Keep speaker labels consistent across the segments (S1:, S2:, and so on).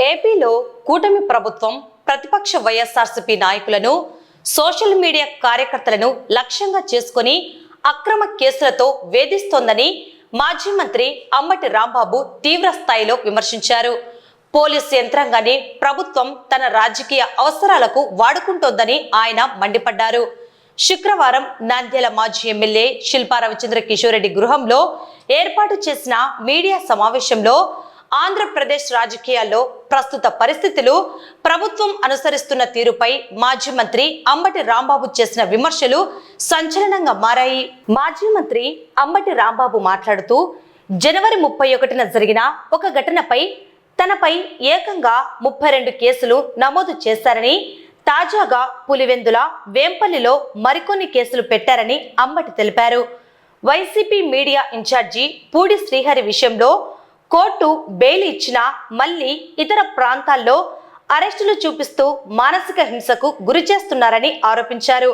S1: ఏపీలో కూటమి ప్రభుత్వం ప్రతిపక్ష వైఎస్ఆర్సీపీ నాయకులను సోషల్ మీడియా కార్యకర్తలను లక్ష్యంగా చేసుకుని అక్రమ కేసులతో వేధిస్తోందని మాజీ మంత్రి అంబటి రాంబాబు తీవ్ర స్థాయిలో విమర్శించారు. పోలీసు యంత్రాంగాన్ని ప్రభుత్వం తన రాజకీయ అవసరాలకు వాడుకుంటోందని ఆయన మండిపడ్డారు. శుక్రవారం నంద్యాల మాజీ ఎమ్మెల్యే శిల్పా రవిచంద్ర కిషోర్ రెడ్డి గృహంలో ఏర్పాటు చేసిన మీడియా సమావేశంలో ఆంధ్రప్రదేశ్ రాజకీయాల్లో ప్రస్తుత పరిస్థితులు, ప్రభుత్వం అనుసరిస్తున్న తీరుపై మాజీ మంత్రి అంబటి రాంబాబు చేసిన విమర్శలు సంచలనంగా మారాయి. మాజీ మంత్రి అంబటి రాంబాబు మాట్లాడుతూ, జనవరి 31న జరిగిన ఒక ఘటనపై తనపై ఏకంగా 32 కేసులు నమోదు చేశారని, తాజాగా పులివెందుల, వేంపల్లిలో మరికొన్ని కేసులు పెట్టారని అంబటి తెలిపారు. YCP media incharge Pudi Srihari విషయంలో కోర్టు బెయిల్ ఇచ్చినా మళ్లీ ఇతర ప్రాంతాల్లో అరెస్టులు చూపిస్తూ మానసిక హింసకు గురి చేస్తున్నారని ఆరోపించారు.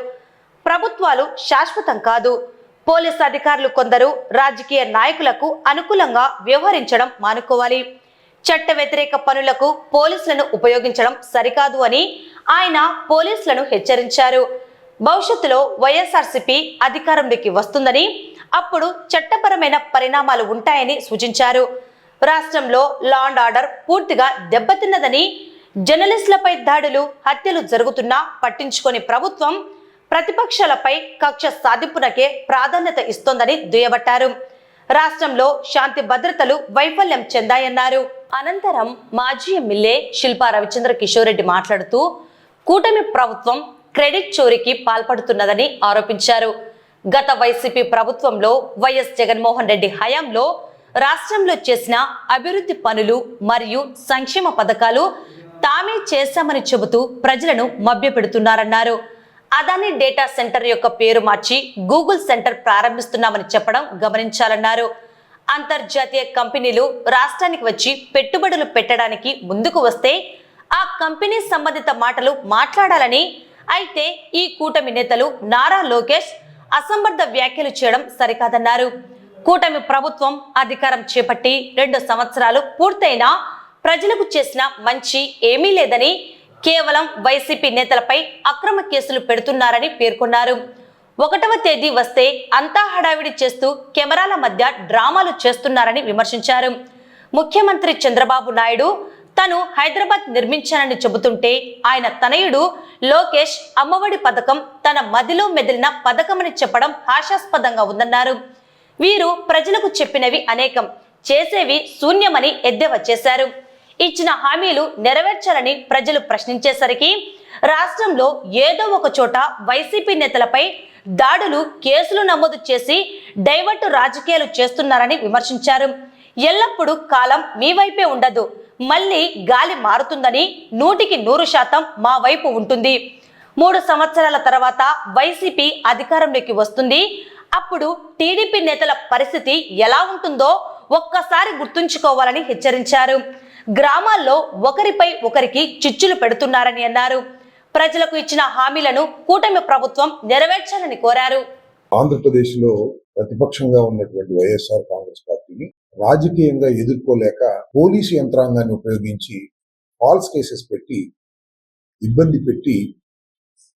S1: ప్రభుత్వాలు శాశ్వతం కాదు. పోలీసు అధికారులు కొందరు రాజకీయ నాయకులకు అనుకూలంగా వ్యవహరించడం మానుకోవాలి. చట్ట వ్యతిరేక పనులకు పోలీసులను ఉపయోగించడం సరికాదు అని ఆయన పోలీసులను హెచ్చరించారు. భవిష్యత్తులో వైఎస్ఆర్సీపీ అధికారంలోకి వస్తుందని, అప్పుడు చట్టపరమైన పరిణామాలు ఉంటాయని సూచించారు. రాష్ట్రంలో లా అండ్ ఆర్డర్ పూర్తిగా దెబ్బతిన్నదని, జర్నలిస్టులపై దాడులు, హత్యలు జరుగుతున్నా పట్టించుకొని ప్రభుత్వం ప్రతిపక్షాలపై కక్ష సాధింపునకే ప్రాధాన్యత ఇస్తోందని దుయ్యబట్టారు. రాష్ట్రంలో శాంతి భద్రతలు వైఫల్యం చెందాయన్నారు. అనంతరం మాజీ ఎమ్మెల్యే శిల్పా రవిచంద్ర కిషోర్ రెడ్డి మాట్లాడుతూ, కూటమి ప్రభుత్వం క్రెడిట్ చోరీకి పాల్పడుతున్నదని ఆరోపించారు. గత వైసీపీ ప్రభుత్వంలో వైఎస్ జగన్మోహన్ రెడ్డి హయాంలో రాష్ట్రంలో చేసిన అభివృద్ధి పనులు మరియు సంక్షేమ పథకాలు తామే చేశామని చెబుతూ ప్రజలను మభ్యపెడుతున్నారన్నారు. అదానీ డేటా సెంటర్ యొక్క పేరు మార్చి గూగుల్ సెంటర్ ప్రారంభిస్తున్నామని చెప్పడం గమనించాలన్నారు. అంతర్జాతీయ కంపెనీలు రాష్ట్రానికి వచ్చి పెట్టుబడులు పెట్టడానికి ముందుకు వస్తే ఆ కంపెనీ సంబంధిత మాటలు మాట్లాడాలని, అయితే ఈ కూటమి నేతలు నారా లోకేష్ అసంబద్ధ వ్యాఖ్యలు చేయడం సరికాదన్నారు. కూటమి ప్రభుత్వం అధికారం చేపట్టి 2 సంవత్సరాలు పూర్తయినా ప్రజలకు చేసిన మంచి ఏమీ లేదని, కేవలం వైసీపీ నేతలపై అక్రమ కేసులు పెడుతున్నారని పేర్కొన్నారు. 1వ తేదీ వస్తే అంతా హడావిడి చేస్తూ కెమెరాల మధ్య డ్రామాలు చేస్తున్నారని విమర్శించారు. ముఖ్యమంత్రి చంద్రబాబు నాయుడు తను హైదరాబాద్ నిర్మించానని చెబుతుంటే, ఆయన తనయుడు లోకేష్ అమ్మఒడి పథకం తన మదిలో మెదిలిన పథకమని చెప్పడం హాస్యాస్పదంగా ఉందన్నారు. వీరు ప్రజలకు చెప్పినవి అనేకం, చేసేవి శూన్యమని ఎద్దేవా చేశారు. ఇచ్చిన హామీలు నెరవేర్చాలని ప్రజలు ప్రశ్నించేసరికి రాష్ట్రంలో ఏదో ఒక చోట వైసీపీ నేతలపై దాడులు, కేసులు నమోదు చేసి డైవర్టు రాజకీయాలు చేస్తున్నారని విమర్శించారు. ఎల్లప్పుడూ కాలం మీ వైపే ఉండదు, మళ్ళీ గాలి మారుతుందని, 100% మా వైపు ఉంటుంది. 3 సంవత్సరాల తర్వాత వైసీపీ అధికారంలోకి వస్తుంది. అప్పుడు టీడీపీ నేతల పరిస్థితి ఎలా ఉంటుందో ఒక్కసారి గుర్తుంచుకోవాలని హెచ్చరించారు. గ్రామాల్లో ఒకరిపై ఒకరికి చిచ్చులు పెడుతున్నారని అన్నారు. ప్రజలకు ఇచ్చిన హామీలను కూటమి ప్రభుత్వం నెరవేర్చాలని కోరారు.
S2: ఆంధ్రప్రదేశ్లో ప్రతిపక్షంగా ఉన్నటువంటి వైఎస్ఆర్ కాంగ్రెస్ పార్టీని రాజకీయంగా ఎదుర్కోలేక పోలీసు యంత్రాంగాన్ని ఉపయోగించి ఫాల్స్ కేసెస్ పెట్టి ఇబ్బంది పెట్టి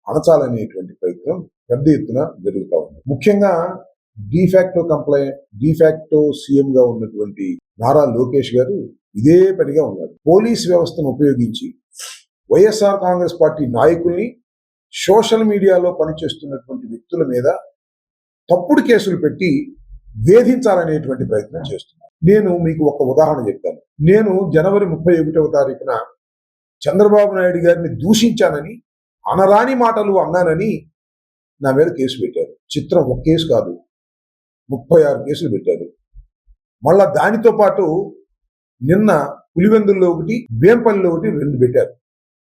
S2: అణచాలనేటువంటి ప్రయత్నం పెద్ద ఎత్తున జరుగుతూ ఉంది. ముఖ్యంగా డిఫాక్టో సీఎం గా ఉన్నటువంటి నారా లోకేష్ గారు ఇదే పనిగా ఉన్నారు. పోలీస్ వ్యవస్థను ఉపయోగించి వైఎస్ఆర్ కాంగ్రెస్ పార్టీ నాయకుల్ని, సోషల్ మీడియాలో పనిచేస్తున్నటువంటి వ్యక్తుల మీద తప్పుడు కేసులు పెట్టి వేధించాలనేటువంటి ప్రయత్నం చేస్తున్నారు. నేను మీకు ఒక ఉదాహరణ చెప్తాను. నేను జనవరి 31వ తారీఖున చంద్రబాబు నాయుడు గారిని దూషించానని, అనరాని మాటలు అన్నానని నా మీద కేసు పెట్టారు. చిత్రం, ఒక కేసు కాదు, 36 కేసులు పెట్టారు. మళ్ళా దానితో పాటు నిన్న పులివెందుల్లో ఒకటి, వేంపల్లిలో ఒకటి 2 పెట్టారు.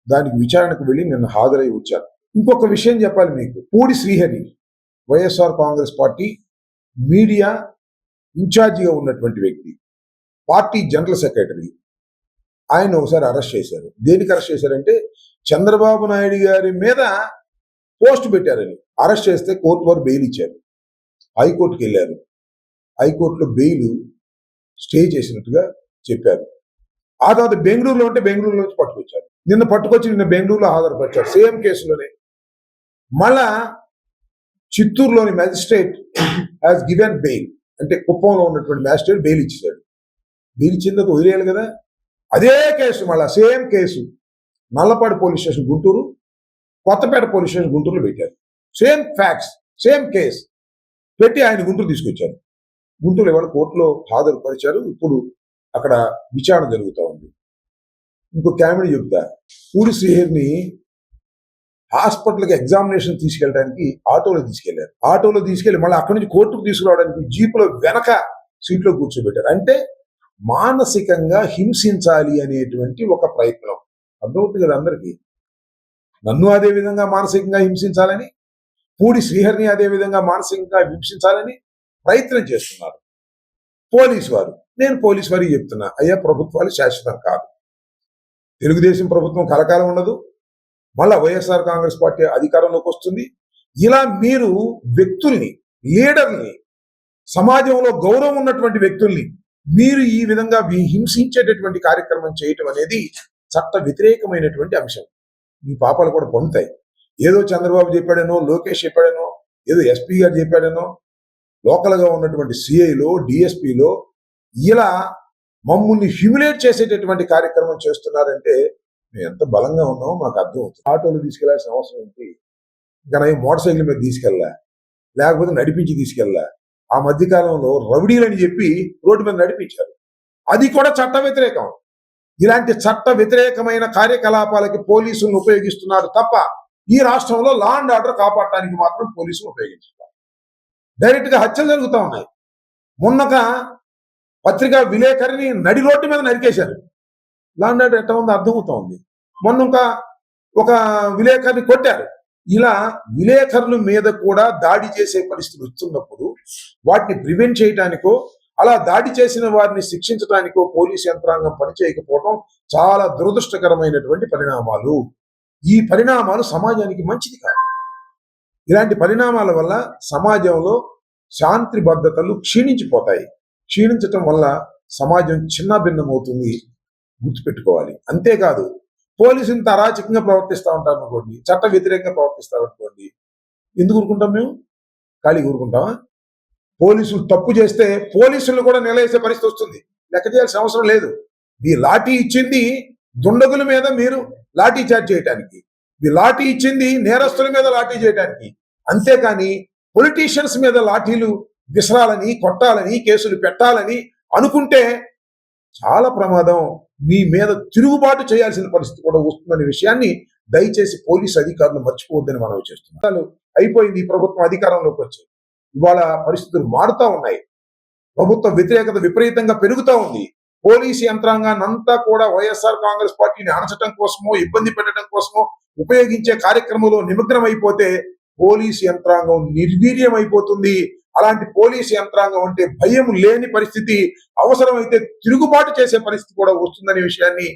S2: దానికి విచారణకు వెళ్ళి నిన్న హాజరై వచ్చాను. ఇంకొక విషయం చెప్పాలి మీకు. పూడి శ్రీహరి వైఎస్ఆర్ కాంగ్రెస్ పార్టీ మీడియా ఇన్ఛార్జిగా ఉన్నటువంటి వ్యక్తి, పార్టీ జనరల్ సెక్రటరీ. ఆయన ఒకసారి అరెస్ట్ చేశారు. దేనికి అరెస్ట్ చేశారంటే చంద్రబాబు నాయుడు గారి మీద పోస్ట్ పెట్టారని అరెస్ట్ చేస్తే కోర్టు వారు బెయిల్ ఇచ్చారు. హైకోర్టుకి వెళ్ళారు. హైకోర్టులో బెయిల్ స్టే చేసినట్టుగా చెప్పారు. ఆ తర్వాత బెంగళూరులో ఉంటే బెంగళూరులో నుంచి పట్టుకొచ్చారు. నిన్న పట్టుకొచ్చి నిన్న బెంగళూరులో హాజరుపరిచారు సేమ్ కేసులోనే. మళ్ళా చిత్తూరులోని మ్యాజిస్ట్రేట్ హాజ్ గివెన్ బెయిల్, అంటే కుప్పంలో ఉన్నటువంటి మ్యాజిస్ట్రేట్ బెయిల్ ఇచ్చాడు. బెయిల్ ఇచ్చిన తర్వాత వదిలేయాలి కదా. అదే కేసు మళ్ళా same case Nallapadu police station Guntur, Kothapeta police station గుంటూరులో పెట్టారు. సేమ్ ఫ్యాక్ట్స్, సేమ్ కేసు పెట్టి ఆయన గుంటూరు తీసుకొచ్చారు. గుంటూరు ఇవాళ కోర్టులో హాజరుపరిచారు. ఇప్పుడు అక్కడ విచారణ జరుగుతూ ఉంది. ఇంకో కామెడీ చెప్తా. పూడి శ్రీహరిని హాస్పిటల్కి ఎగ్జామినేషన్ తీసుకెళ్ళడానికి ఆటోలో తీసుకెళ్లారు. ఆటోలో తీసుకెళ్లి మళ్ళీ అక్కడి నుంచి కోర్టుకు తీసుకురావడానికి జీపులో వెనక సీట్లో కూర్చోబెట్టారు. అంటే మానసికంగా హింసించాలి అనేటువంటి ఒక ప్రయత్నం. అర్థమవుతుంది కదా అందరికీ. నన్ను అదే విధంగా మానసికంగా హింసించాలని, పూడి శ్రీహరిని అదే విధంగా మానసికంగా హింసించాలని ప్రయత్నం చేస్తున్నారు పోలీసు వారు. నేను పోలీసు వారికి చెప్తున్నా, అయ్యా ప్రభుత్వాలు శాశ్వతం కాదు. తెలుగుదేశం ప్రభుత్వం కలకాలం ఉండదు, మళ్ళా వైఎస్ఆర్ కాంగ్రెస్ పార్టీ అధికారంలోకి వస్తుంది. ఇలా మీరు వ్యక్తుల్ని, లీడర్ని, సమాజంలో గౌరవం ఉన్నటువంటి వ్యక్తుల్ని మీరు ఈ విధంగా హింసించేటటువంటి కార్యక్రమం చేయటం అనేది చట్ట వ్యతిరేకమైనటువంటి అంశం. మీ పాపాలు కూడా పొందుతాయి. ఏదో చంద్రబాబు చెప్పాడనో, లోకేష్ చెప్పాడనో, ఏదో ఎస్పీ గారు చెప్పాడనో, లోకల్గా ఉన్నటువంటి సిఐలో, డిఎస్పీలో ఇలా మమ్మల్ని హ్యూమిలేట్ చేసేటటువంటి కార్యక్రమం చేస్తున్నారంటే మేము ఎంత బలంగా ఉన్నామో మాకు అర్థం అవుతుంది. ఆటోలు తీసుకెళ్లాల్సిన అవసరం ఉంది. ఇంకా నేను మోటార్ సైకిల్ మీద తీసుకెళ్ళా, లేకపోతే నడిపించి తీసుకెళ్ళా. ఆ మధ్యకాలంలో రౌడీలని చెప్పి రోడ్డు మీద నడిపించారు. అది కూడా చట్ట వ్యతిరేకం. ఇలాంటి చట్ట వ్యతిరేకమైన కార్యకలాపాలకి పోలీసులను ఉపయోగిస్తున్నారు తప్ప ఈ రాష్ట్రంలో లా అండ్ ఆర్డర్ కాపాడటానికి మాత్రం పోలీసులు ఉపయోగించున్నారు. డైరెక్ట్ గా హత్యలు జరుగుతూ ఉన్నాయి. మొన్నక పత్రికా విలేకరిని నడి రోడ్డు మీద నరికేశారు. లా అండ్ ఆర్డర్ ఎట్లా ఉందో అర్థమవుతా ఉంది. మొన్న ఒక విలేకరిని కొట్టారు. ఇలా విలేకరుల మీద కూడా దాడి చేసే పరిస్థితి వస్తున్నప్పుడు వాటిని ప్రివెంట్ చేయడానికో, అలా దాడి చేసిన వారిని శిక్షించడానికో పోలీసు యంత్రాంగం పనిచేయకపోవడం చాలా దురదృష్టకరమైనటువంటి పరిణామాలు. ఈ పరిణామాలు సమాజానికి మంచిది కాదు. ఇలాంటి పరిణామాల వల్ల సమాజంలో శాంతి భద్రతలు క్షీణించిపోతాయి. క్షీణించటం వల్ల సమాజం చిన్నాభిన్నమవుతుంది, గుర్తుపెట్టుకోవాలి. అంతేకాదు, పోలీసు ఇంత అరాచకంగా ప్రవర్తిస్తూ ఉంటారు అనుకోండి, చట్ట వ్యతిరేకంగా ప్రవర్తిస్తారు అనుకోండి, ఎందుకు ఊరుకుంటాం? మేము ఖాళీ ఊరుకుంటామా? పోలీసులు తప్పు చేస్తే పోలీసులు కూడా నిలవేసే పరిస్థితి వస్తుంది. లెక్క చేయాల్సిన అవసరం లేదు. ఈ లాఠీ ఇచ్చింది దుండగుల మీద మీరు లాఠీ చార్జ్ చేయడానికి, ఈ లాఠీ ఇచ్చింది నేరస్తుల మీద లాఠీ చేయడానికి. అంతేకాని పొలిటీషియన్స్ మీద లాఠీలు విసరాలని, కొట్టాలని, కేసులు పెట్టాలని అనుకుంటే చాలా ప్రమాదం. మీ మీద తిరుగుబాటు చేయాల్సిన పరిస్థితి కూడా వస్తుందనే విషయాన్ని దయచేసి పోలీసు అధికారులు మర్చిపోవద్దని మనవి చేస్తున్నారు. అయిపోయింది ఈ ప్రభుత్వం అధికారంలోకి వచ్చి. ఇవాళ పరిస్థితులు మారుతా ఉన్నాయి. ప్రభుత్వ వ్యతిరేకత విపరీతంగా పెరుగుతూ ఉంది. పోలీసు యంత్రాంగాన్ని అంతా కూడా వైఎస్ఆర్ కాంగ్రెస్ పార్టీని అణచడం కోసమో, ఇబ్బంది పెట్టడం కోసమో ఉపయోగించే కార్యక్రమంలో నిమగ్నం అయిపోతే పోలీసు యంత్రాంగం నిర్వీర్యం అయిపోతుంది. అలాంటి పోలీసు యంత్రాంగం అంటే భయం లేని పరిస్థితి, అవసరమైతే తిరుగుబాటు చేసే పరిస్థితి కూడా వస్తుందనే విషయాన్ని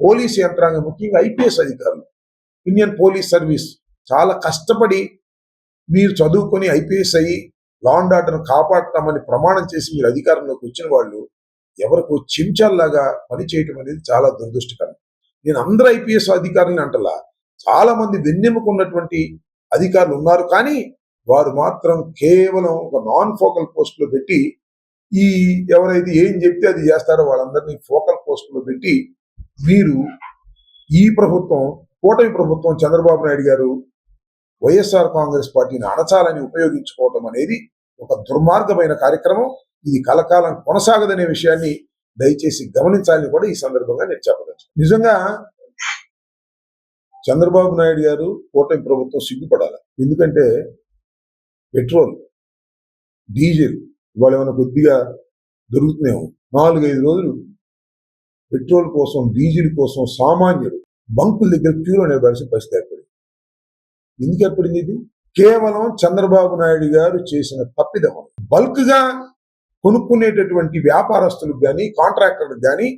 S2: పోలీసు యంత్రాంగం, ముఖ్యంగా ఐపీఎస్ అధికారులు, ఇండియన్ పోలీస్ సర్వీస్ చాలా కష్టపడి మీరు చదువుకొని ఐపీఎస్ అయ్యి లా అండ్ ఆర్డర్ను కాపాడతామని ప్రమాణం చేసి మీరు అధికారంలోకి వచ్చిన వాళ్ళు ఎవరికి చెంచాల్లాగా పనిచేయటం అనేది చాలా దురదృష్టకరం. నేను అందరూ ఐపీఎస్ అధికారులని అంటలా, చాలా మంది వెన్నెముకున్నటువంటి అధికారులు ఉన్నారు. కానీ వారు మాత్రం కేవలం ఒక నాన్ ఫోకల్ పోస్టులో పెట్టి, ఈ ఎవరైతే ఏం చెప్తే అది చేస్తారో వాళ్ళందరినీ ఫోకల్ పోస్టులో పెట్టి మీరు ఈ ప్రభుత్వం, కూటమి ప్రభుత్వం, చంద్రబాబు నాయుడు గారు వైఎస్ఆర్ కాంగ్రెస్ పార్టీని అణచాలని ఉపయోగించుకోవటం అనేది ఒక దుర్మార్గమైన కార్యక్రమం. ఇది కలకాలం కొనసాగదనే విషయాన్ని దయచేసి గమనించాలని కూడా ఈ సందర్భంగా నేను చెప్పదచ్చు. నిజంగా చంద్రబాబు నాయుడు గారు, కూటమి ప్రభుత్వం సిగ్గుపడాలి. ఎందుకంటే పెట్రోల్, డీజిల్ ఇవాళ ఏమైనా కొద్దిగా దొరుకుతున్నాము. 4-5 రోజులు పెట్రోల్ కోసం, డీజిల్ కోసం సామాన్యులు బంకుల దగ్గర క్యూలో నిలబడాల్సిన పరిస్థితి ఏర్పడింది. ఎందుకు ఏర్పడింది? ఇది కేవలం చంద్రబాబు నాయుడు గారు చేసిన తప్పిదం. బల్క్ గా కొనుక్కునేటటువంటి వ్యాపారస్తులకు కానీ, కాంట్రాక్టర్లకు కానీ,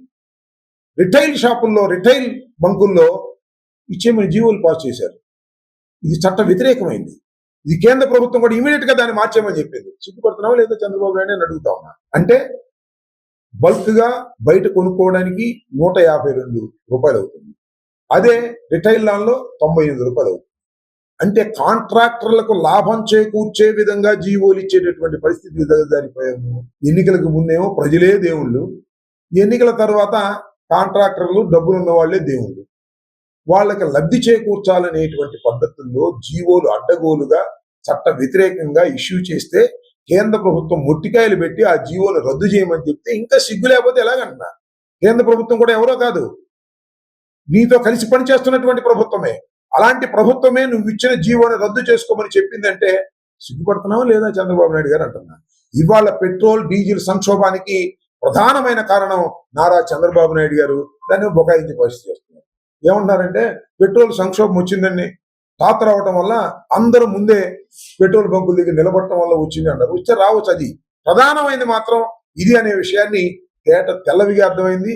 S2: రిటైల్ షాపుల్లో, రిటైల్ బంకుల్లో ఇచ్చేమని జీవోలు పాస్ చేశారు. ఇది చట్ట వ్యతిరేకమైంది. ఇది కేంద్ర ప్రభుత్వం కూడా ఇమీడియట్ గా దాన్ని మార్చేయమని చెప్పింది. సిగ్గుపడుతున్నావా లేదా చంద్రబాబు నాయుడు అని అడుగుతా ఉన్నా. అంటే బల్క్ గా బయట కొనుక్కోవడానికి 152 రూపాయలు అవుతుంది. అదే రిటైల్ లాన్లో 98 రూపాయలు అవుతుంది. అంటే కాంట్రాక్టర్లకు లాభం చేకూర్చే విధంగా జీవోలు ఇచ్చేటటువంటి పరిస్థితి దిగజారిపోయాము. ఎన్నికలకు ముందేమో ప్రజలే దేవుళ్ళు, ఎన్నికల తర్వాత కాంట్రాక్టర్లు డబ్బులున్న వాళ్లే దేవుళ్ళు. వాళ్ళకి లబ్ధి చేకూర్చాలనేటువంటి పద్ధతుల్లో జీవోలు అడ్డగోలుగా చట్ట వ్యతిరేకంగా ఇష్యూ చేస్తే కేంద్ర ప్రభుత్వం మొట్టికాయలు పెట్టి ఆ జీవోలు రద్దు చేయమని చెప్తే ఇంకా సిగ్గు లేకపోతే ఎలాగంటున్నా? కేంద్ర ప్రభుత్వం కూడా ఎవరో కాదు, నీతో కలిసి పనిచేస్తున్నటువంటి ప్రభుత్వమే. అలాంటి ప్రభుత్వమే నువ్వు ఇచ్చిన జీవోని రద్దు చేసుకోమని చెప్పిందంటే సిగ్గుపడుతున్నావా లేదా చంద్రబాబు నాయుడు గారు అంటున్నా. ఇవాళ పెట్రోల్ డీజిల్ సంక్షోభానికి ప్రధానమైన కారణం నారా చంద్రబాబు నాయుడు గారు దాన్ని బొకాయించి పరిస్థితి చేస్తున్నారు. ఏమంటున్నారంటే పెట్రోల్ సంక్షోభం వచ్చిందని తాత రావటం వల్ల అందరూ ముందే పెట్రోల్ బంకుల దగ్గర నిలబడటం వల్ల వచ్చింది అంటారు. వస్తే రావచ్చు, అది ప్రధానమైనది మాత్రం ఇది అనే విషయాన్ని తెల్లవిగా అర్థమైంది.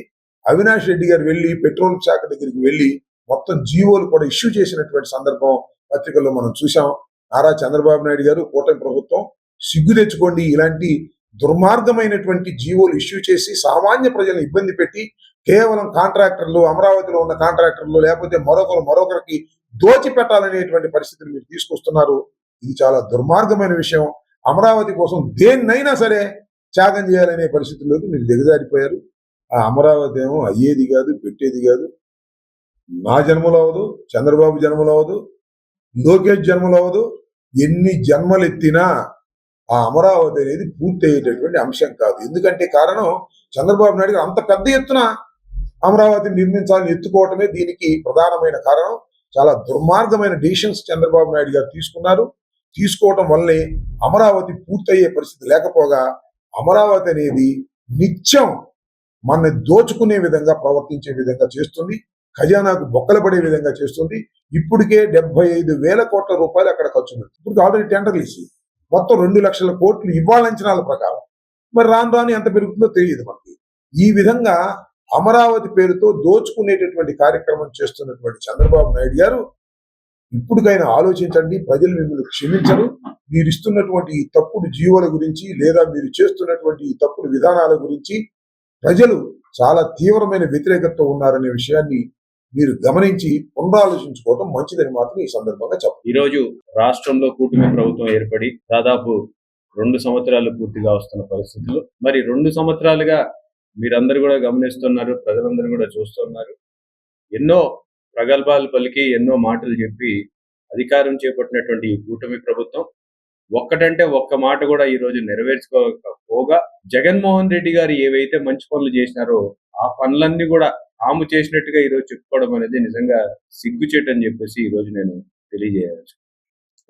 S2: అవినాష్ రెడ్డి గారు వెళ్ళి పెట్రోల్ శాఖ దగ్గరికి వెళ్ళి మొత్తం జీవోలు కూడా ఇష్యూ చేసినటువంటి సందర్భం పత్రికల్లో మనం చూసాం. నారా చంద్రబాబు నాయుడు గారు, కూటమి ప్రభుత్వం సిగ్గు తెచ్చుకోండి. ఇలాంటి దుర్మార్గమైనటువంటి జీవోలు ఇష్యూ చేసి సామాన్య ప్రజలను ఇబ్బంది పెట్టి కేవలం కాంట్రాక్టర్లు, అమరావతిలో ఉన్న కాంట్రాక్టర్లు లేకపోతే మరొకరికి దోచి పెట్టాలనేటువంటి పరిస్థితిని మీరు తీసుకొస్తున్నారు. ఇది చాలా దుర్మార్గమైన విషయం. అమరావతి కోసం దేన్నైనా సరే త్యాగం చేయాలనే పరిస్థితుల్లోకి మీరు దిగజారిపోయారు. ఆ అమరావతి ఏమో అయ్యేది కాదు, పెట్టేది కాదు. నా జన్మలో అవదు, చంద్రబాబు జన్మలో అవదు, లోకేష్ జన్మలో అవదు. ఎన్ని జన్మలు ఎత్తినా ఆ అమరావతి అనేది పూర్తి అయ్యేటటువంటి అంశం కాదు. ఎందుకంటే కారణం చంద్రబాబు నాయుడు గారు అంత పెద్ద ఎత్తున అమరావతిని నిర్మించాలని ఎత్తుకోవటమే దీనికి ప్రధానమైన కారణం. చాలా దుర్మార్గమైన డిసిషన్స్ చంద్రబాబు నాయుడు గారు తీసుకున్నారు. తీసుకోవటం వల్లే అమరావతి పూర్తయ్యే పరిస్థితి లేకపోగా అమరావతి అనేది నిత్యం మనని దోచుకునే విధంగా ప్రవర్తించే విధంగా చేస్తుంది. ఖజానాకు బొక్కలు పడే విధంగా చేస్తుంది. ఇప్పటికే 75,000 కోట్ల రూపాయలు అక్కడ ఖర్చు పెడుతుంది. ఇప్పుడు ఆల్రెడీ టెండర్లు ఇచ్చి మొత్తం 2 లక్షల కోట్లు ఇవాళ అంచనాల ప్రకారం. మరి రాను రాను ఎంత పెరుగుతుందో తెలియదు మనకి. ఈ విధంగా అమరావతి పేరుతో దోచుకునేటటువంటి కార్యక్రమం చేస్తున్నటువంటి చంద్రబాబు నాయుడు గారు ఇప్పటికైనా ఆలోచించండి. ప్రజలు మిమ్మల్ని క్షమించరు. మీరు ఇస్తున్నటువంటి ఈ తప్పుడు జీవోల గురించి లేదా మీరు చేస్తున్నటువంటి ఈ తప్పుడు విధానాల గురించి ప్రజలు చాలా తీవ్రమైన వ్యతిరేకతతో ఉన్నారనే విషయాన్ని మీరు గమనించి పునరాలోచించుకోవడం మంచిదని మాత్రం ఈ సందర్భంగా చెప్పాలి.
S3: ఈ రోజు రాష్ట్రంలో కూటమి ప్రభుత్వం ఏర్పడి దాదాపు 2 సంవత్సరాలు పూర్తిగా వస్తున్న పరిస్థితులు, మరి 2 సంవత్సరాలుగా మీరందరూ కూడా గమనిస్తున్నారు, ప్రజలందరూ కూడా చూస్తున్నారు. ఎన్నో ప్రగల్భాలు పలికి ఎన్నో మాటలు చెప్పి అధికారం చేపట్టినటువంటి ఈ కూటమి ప్రభుత్వం ఒక్కటంటే ఒక్క మాట కూడా ఈ రోజు నెరవేర్చుకోకపోగా జగన్మోహన్ రెడ్డి గారు ఏవైతే మంచి పనులు చేసినారో ఆ పనులన్నీ కూడా తాము చేసినట్టుగా ఈ రోజు చెప్పుకోవడం అనేది నిజంగా సిగ్గుచేటు అని చెప్పేసి ఈ రోజు నేను తెలియజేయవచ్చు.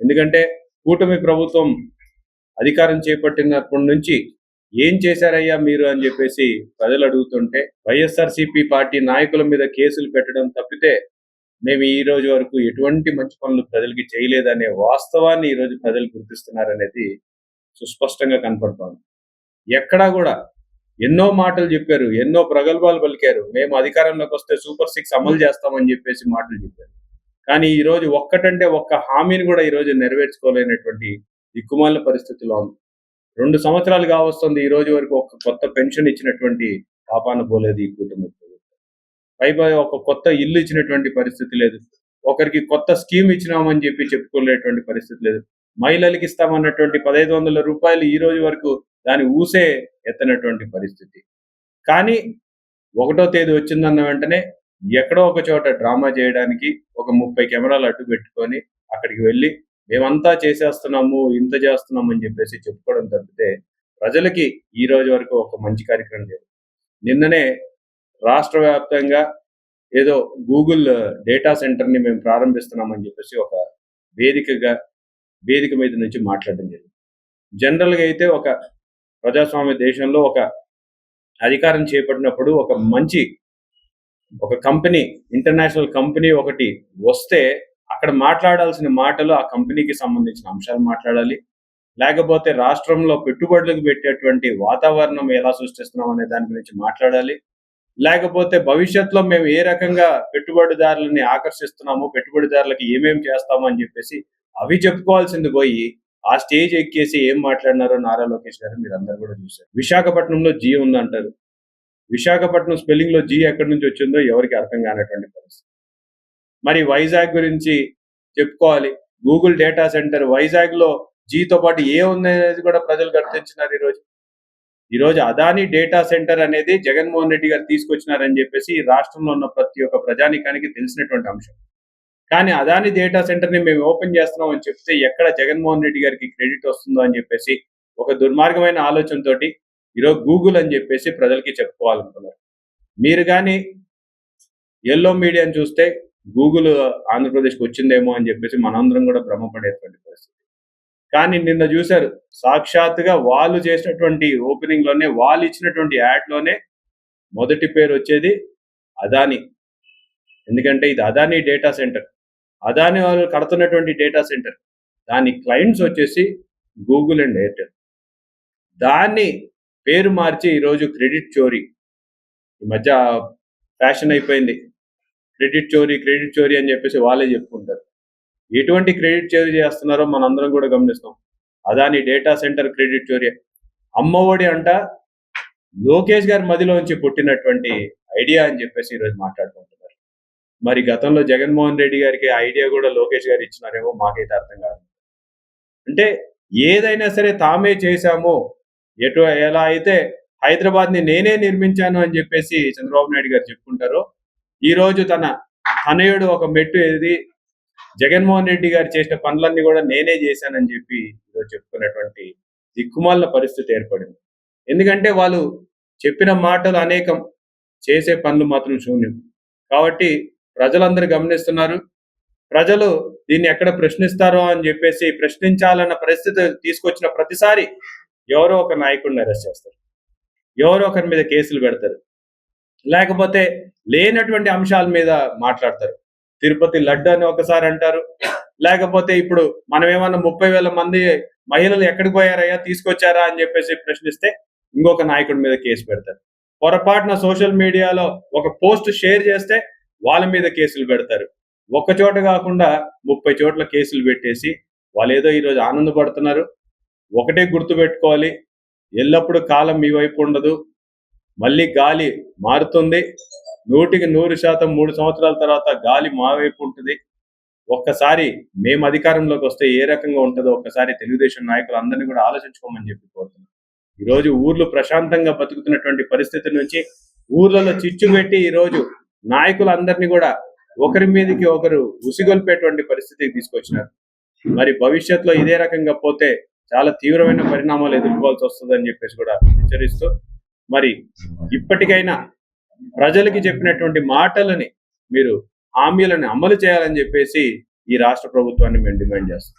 S3: ఎందుకంటే కూటమి ప్రభుత్వం అధికారం చేపట్టినప్పటి నుంచి ఏం చేశారయ్యా మీరు అని చెప్పేసి ప్రజలు అడుగుతుంటే వైఎస్ఆర్సీపీ పార్టీ నాయకుల మీద కేసులు పెట్టడం తప్పితే మేము ఈ రోజు వరకు ఎటువంటి మంచి పనులు ప్రజలకి చేయలేదనే వాస్తవాన్ని ఈ రోజు ప్రజలు గుర్తిస్తున్నారనేది సుస్పష్టంగా కనపడుతోంది. ఎక్కడా కూడా ఎన్నో మాటలు చెప్పారు, ఎన్నో ప్రగల్భాలు పలికారు. మేము అధికారంలోకి వస్తే సూపర్ 6 అమలు చేస్తామని చెప్పేసి మాటలు చెప్పారు. కానీ ఈ రోజు ఒక్కటంటే ఒక్క హామీని కూడా ఈ రోజు నెరవేర్చుకోలేనటువంటి దిక్కుమాలిన పరిస్థితిలో ఉంది. 2 సంవత్సరాలు కావస్తుంది ఈ రోజు వరకు ఒక కొత్త పెన్షన్ ఇచ్చినటువంటి పాపాన పోలేదు ఈ కూటమి ప్రభుత్వం. పైపై ఒక కొత్త ఇల్లు ఇచ్చినటువంటి పరిస్థితి లేదు. ఒకరికి కొత్త స్కీమ్ ఇచ్చినామని చెప్పి చెప్పుకోలేటువంటి పరిస్థితి లేదు. మహిళలకి ఇస్తామన్నటువంటి 1,500 రూపాయలు ఈ రోజు వరకు దాని ఊసే ఎత్తనటువంటి పరిస్థితి. కానీ 1వ తేదీ వచ్చిందన్న వెంటనే ఎక్కడో ఒక చోట డ్రామా చేయడానికి ఒక 30 కెమెరాలు అడ్డు పెట్టుకొని అక్కడికి వెళ్ళి మేమంతా చేసేస్తున్నాము, ఇంత చేస్తున్నాము అని చెప్పేసి చెప్పుకోవడం తప్పితే ప్రజలకి ఈ రోజు వరకు ఒక మంచి కార్యక్రమం చేయదు. నిన్ననే రాష్ట్ర వ్యాప్తంగా ఏదో గూగుల్ డేటా సెంటర్ని మేము ప్రారంభిస్తున్నామని చెప్పేసి ఒక వేదిక మీద నుంచి మాట్లాడడం జరిగింది. జనరల్గా అయితే ఒక ప్రజాస్వామ్య దేశంలో ఒక అధికారం చేపట్టినప్పుడు ఒక కంపెనీ, ఇంటర్నేషనల్ కంపెనీ ఒకటి వస్తే అక్కడ మాట్లాడాల్సిన మాటలు ఆ కంపెనీకి సంబంధించిన అంశాలు మాట్లాడాలి. లేకపోతే రాష్ట్రంలో పెట్టుబడులకు పెట్టేటువంటి వాతావరణం ఎలా సృష్టిస్తున్నాం అనే దాని గురించి మాట్లాడాలి. లేకపోతే భవిష్యత్తులో మేము ఏ రకంగా పెట్టుబడిదారులని ఆకర్షిస్తున్నాము, పెట్టుబడిదారులకి ఏమేమి చేస్తాము అని చెప్పేసి అవి చెప్పుకోవాల్సింది పోయి ఆ స్టేజ్ ఎక్కేసి ఏం మాట్లాడినారో నారా లోకేష్ గారు మీరందరూ కూడా చూశారు. విశాఖపట్నంలో జీ ఉందంటారు, విశాఖపట్నం స్పెల్లింగ్ లో జీ ఎక్కడి నుంచి వచ్చిందో ఎవరికి అర్థం కానటువంటి పరిస్థితి. మరి వైజాగ్ గురించి చెప్పుకోవాలి. గూగుల్ డేటా సెంటర్ వైజాగ్ లో జీతో పాటు ఏ ఉందనేది కూడా ప్రజలు గుర్తించినారు. ఈరోజు అదాని డేటా సెంటర్ అనేది జగన్మోహన్ రెడ్డి గారు తీసుకొచ్చినారని చెప్పేసి ఈ రాష్ట్రంలో ఉన్న ప్రతి ఒక్క ప్రజానీకానికి తెలిసినటువంటి అంశం. కానీ అదాని డేటా సెంటర్ ని మేము ఓపెన్ చేస్తున్నాం అని చెప్తే ఎక్కడ జగన్మోహన్ రెడ్డి గారికి క్రెడిట్ వస్తుందో అని చెప్పేసి ఒక దుర్మార్గమైన ఆలోచనతోటి ఈరోజు గూగుల్ అని చెప్పేసి ప్రజలకి చెప్పుకోవాలనుకున్నారు. మీరు కానీ ఎల్లో మీడియాని చూస్తే గూగుల్ ఆంధ్రప్రదేశ్కి వచ్చిందేమో అని చెప్పేసి మనందరం కూడా భ్రమపడేటువంటి పరిస్థితి. కానీ నిన్న చూశారు, సాక్షాత్తుగా వాళ్ళు చేసినటువంటి ఓపెనింగ్ లోనే, వాళ్ళు ఇచ్చినటువంటి యాడ్ లోనే మొదటి పేరు వచ్చేది అదాని. ఎందుకంటే ఇది అదాని డేటా సెంటర్, అదాని వాళ్ళు కడుతున్నటువంటి డేటా సెంటర్, దాని క్లయింట్స్ వచ్చేసి గూగుల్ అండ్ ఎయిర్టెల్. దాన్ని పేరు మార్చి ఈరోజు క్రెడిట్ చోరీ, ఈ మధ్య ఫ్యాషన్ అయిపోయింది, క్రెడిట్ చోరీ అని చెప్పేసి వాళ్ళే చెప్పుకుంటారు. ఎటువంటి క్రెడిట్ చోరీ చేస్తున్నారో మనందరం కూడా గమనిస్తాం. అదాని డేటా సెంటర్ క్రెడిట్ చోరీ. అమ్మఒడి అంట లోకేష్ గారి మదిలోంచి పుట్టినటువంటి ఐడియా అని చెప్పేసి ఈరోజు మాట్లాడుకుంటున్నారు. మరి గతంలో జగన్మోహన్ రెడ్డి గారికి ఐడియా కూడా లోకేష్ గారు ఇచ్చినారేమో మాకైతే అర్థం కాదు. అంటే ఏదైనా సరే తామే చేశాము, ఎలా అయితే హైదరాబాద్ ని నేనే నిర్మించాను అని చెప్పేసి చంద్రబాబు నాయుడు గారు చెప్పుకుంటారో, ఈ రోజు తన తనయుడు ఒక మెట్టు ఏది జగన్మోహన్ రెడ్డి గారు చేసిన పనులన్నీ కూడా నేనే చేశానని చెప్పి ఈరోజు చెప్పుకున్నటువంటి దిక్కుమాలిన పరిస్థితి ఏర్పడింది. ఎందుకంటే వాళ్ళు చెప్పిన మాటలు అనేకం, చేసే పనులు మాత్రం శూన్యం. కాబట్టి ప్రజలందరూ గమనిస్తున్నారు. ప్రజలు దీన్ని ఎక్కడ ప్రశ్నిస్తారో అని చెప్పేసి ప్రశ్నించాలన్న పరిస్థితి తీసుకొచ్చిన ప్రతిసారి ఎవరో ఒక నాయకుడిని అరెస్ట్ చేస్తారు, ఎవరో ఒకరి మీద కేసులు పెడతారు, లేకపోతే లేనటువంటి అంశాల మీద మాట్లాడతారు. తిరుపతి లడ్డు అని ఒకసారి అంటారు, లేకపోతే ఇప్పుడు మనం ఏమన్నా 30,000 మంది మహిళలు ఎక్కడికి పోయారయ్యా, తీసుకొచ్చారా అని చెప్పేసి ప్రశ్నిస్తే ఇంకొక నాయకుడి మీద కేసు పెడతారు. పొరపాటున సోషల్ మీడియాలో ఒక పోస్ట్ షేర్ చేస్తే వాళ్ళ మీద కేసులు పెడతారు. ఒక్క చోట కాకుండా 30 చోట్ల కేసులు పెట్టేసి వాళ్ళు ఏదో ఈరోజు ఆనందపడుతున్నారు. ఒకటే గుర్తు పెట్టుకోవాలి, ఎల్లప్పుడూ కాలం మీ వైపు ఉండదు, మళ్ళీ గాలి మారుతుంది. 100% 3 సంవత్సరాల తర్వాత గాలి మా వైపు ఉంటుంది. ఒక్కసారి మేము అధికారంలోకి వస్తే ఏ రకంగా ఉంటుందో ఒక్కసారి తెలుగుదేశం నాయకులు అందరినీ కూడా ఆలోచించుకోమని చెప్పి కోరుతున్నాం. ఈరోజు ఊర్లు ప్రశాంతంగా బతుకుతున్నటువంటి పరిస్థితి నుంచి ఊర్లలో చిచ్చు పెట్టి ఈరోజు నాయకులందరినీ కూడా ఒకరి మీదకి ఒకరు ఉసిగొల్పేటువంటి పరిస్థితికి తీసుకొచ్చినారు. మరి భవిష్యత్తులో ఇదే రకంగా పోతే చాలా తీవ్రమైన పరిణామాలు ఎదుర్కోవాల్సి వస్తుందని చెప్పేసి కూడా హెచ్చరిస్తూ, మరి ఇప్పటికైనా ప్రజలకి చెప్పినటువంటి మాటలని మీరు హామీలను అమలు చేయాలని చెప్పేసి ఈ రాష్ట్ర ప్రభుత్వాన్ని మేము డిమాండ్ చేస్తాం.